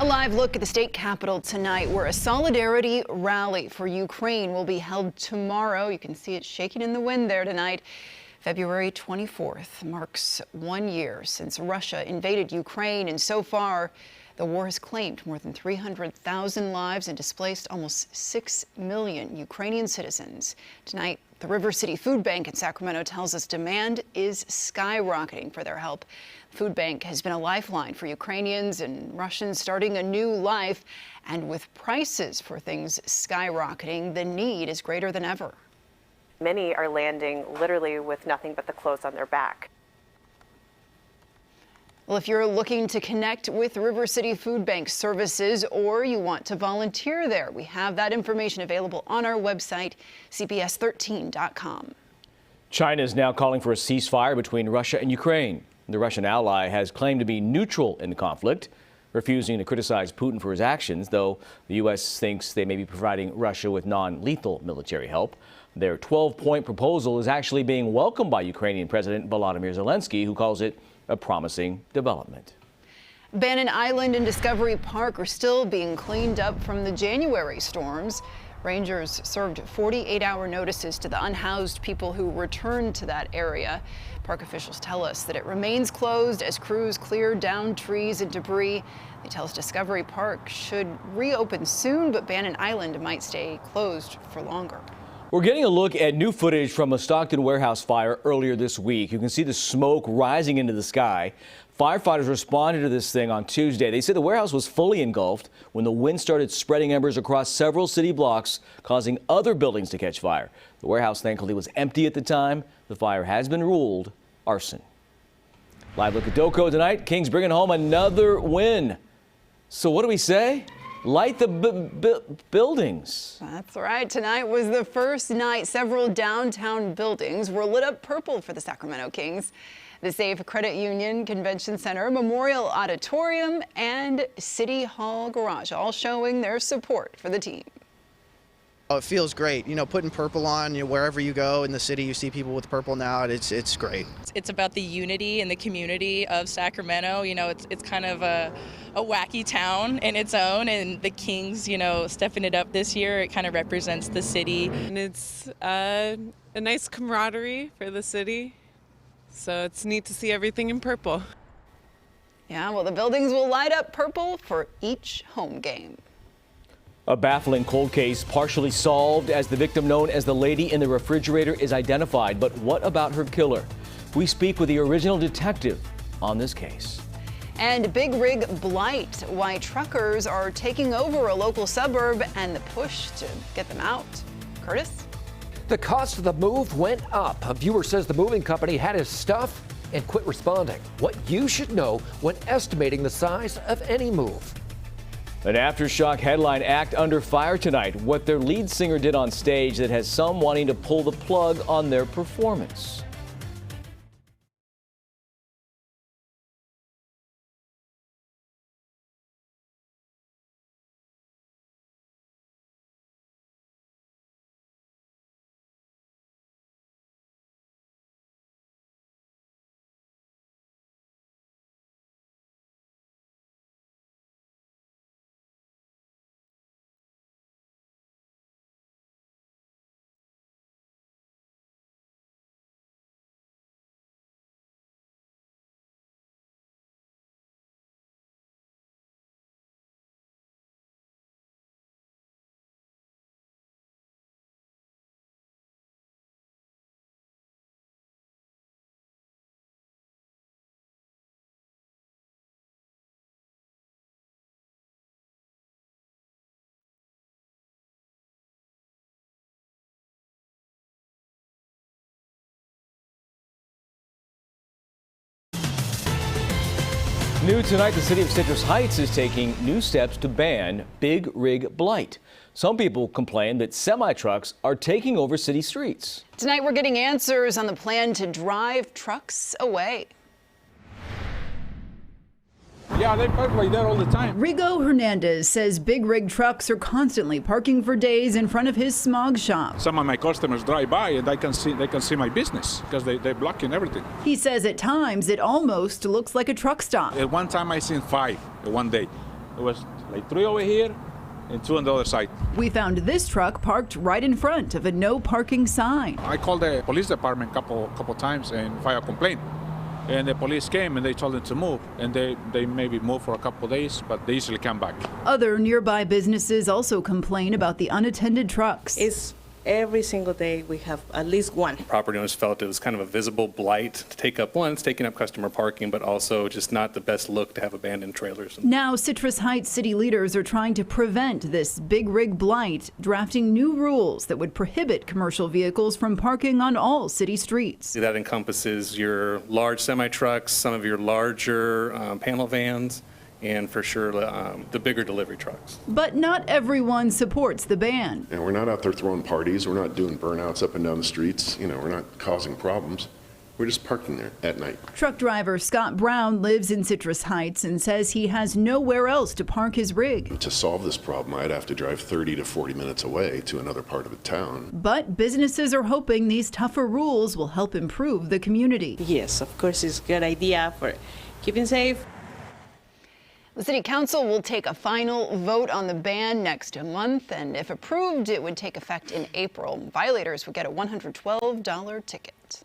A live look at the state capitol tonight, where a solidarity rally for Ukraine will be held tomorrow. You can see it shaking in the wind there tonight. February 24th marks 1 year since Russia invaded Ukraine, and so far, the war has claimed more than 300,000 lives and displaced almost 6 million Ukrainian citizens. Tonight, the River City Food Bank in Sacramento tells us demand is skyrocketing for their help. The food bank has been a lifeline for Ukrainians and Russians starting a new life. And with prices for things skyrocketing, the need is greater than ever. Many are landing literally with nothing but the clothes on their back. Well, if you're looking to connect with River City Food Bank services or you want to volunteer there, we have that information available on our website, cbs13.com. China is now calling for a ceasefire between Russia and Ukraine. The Russian ally has claimed to be neutral in the conflict, refusing to criticize Putin for his actions, though the U.S. thinks they may be providing Russia with non-lethal military help. Their 12-point proposal is actually being welcomed by Ukrainian President Volodymyr Zelensky, who calls it a promising development. Bannon Island and Discovery Park are still being cleaned up from the January storms. Rangers served 48-hour notices to the unhoused people who returned to that area. Park officials tell us that it remains closed as crews clear down trees and debris. They tell us Discovery Park should reopen soon, but Bannon Island might stay closed for longer. We're getting a look at new footage from a Stockton warehouse fire earlier this week. You can see the smoke rising into the sky. Firefighters responded to this thing on Tuesday. They said the warehouse was fully engulfed when the wind started spreading embers across several city blocks, causing other buildings to catch fire. The warehouse thankfully was empty at the time. The fire has been ruled arson. Live look at Doco tonight. Kings bringing home another win. So what do we say? Light the buildings. That's right. Tonight was the first night several downtown buildings were lit up purple for the Sacramento Kings. The Safe Credit Union Convention Center, Memorial Auditorium, and City Hall Garage, all showing their support for the team. Oh, it feels great. You know, putting purple on, wherever you go in the city, you see people with purple now. It's great. It's about the unity and the community of Sacramento. You know, it's kind of a wacky town in its own, and the Kings, stepping it up this year, it kind of represents the city. And it's a nice camaraderie for the city, so it's neat to see everything in purple. Yeah, well, the buildings will light up purple for each home game. A baffling cold case partially solved as the victim known as the lady in the refrigerator is identified. But what about her killer? We speak with the original detective on this case. And big rig blight, why truckers are taking over a local suburb and the push to get them out. Curtis? The cost of the move went up. A viewer says the moving company had his stuff and quit responding. What you should know when estimating the size of any move. An aftershock headline act under fire tonight. What their lead singer did on stage that has some wanting to pull the plug on their performance. New tonight, the city of Citrus Heights is taking new steps to ban big rig blight. Some people complain that semi-trucks are taking over city streets. Tonight, we're getting answers on the plan to drive trucks away. Yeah, they park like that all the time. Rigo Hernandez says big rig trucks are constantly parking for days in front of his smog shop. Some of my customers drive by and they can see my business because they're blocking everything. He says at times it almost looks like a truck stop. At one time I seen 5 one day. It was like 3 over here and 2 on the other side. We found this truck parked right in front of a no parking sign. I called the police department couple times and filed a complaint. And the police came and they told them to move. And they maybe moved for a couple days, but they usually come back. Other nearby businesses also complain about the unattended trucks. It's every single day we have at least one. Property owners felt it was kind of a visible blight to take up, one, it's taking up customer parking, but also just not the best look to have abandoned trailers. Now, Citrus Heights city leaders are trying to prevent this big rig blight, drafting new rules that would prohibit commercial vehicles from parking on all city streets. That encompasses your large semi-trucks, some of your larger panel vans, and for sure the bigger delivery trucks. But not everyone supports the ban. And we're not out there throwing parties. We're not doing burnouts up and down the streets. You know, we're not causing problems. We're just parking there at night. Truck driver Scott Brown lives in Citrus Heights and says he has nowhere else to park his rig. To solve this problem, I'd have to drive 30 to 40 minutes away to another part of the town. But businesses are hoping these tougher rules will help improve the community. Yes, of course, it's a good idea for keeping safe. The City Council will take a final vote on the ban next month, and if approved, it would take effect in April. Violators would get a $112 ticket.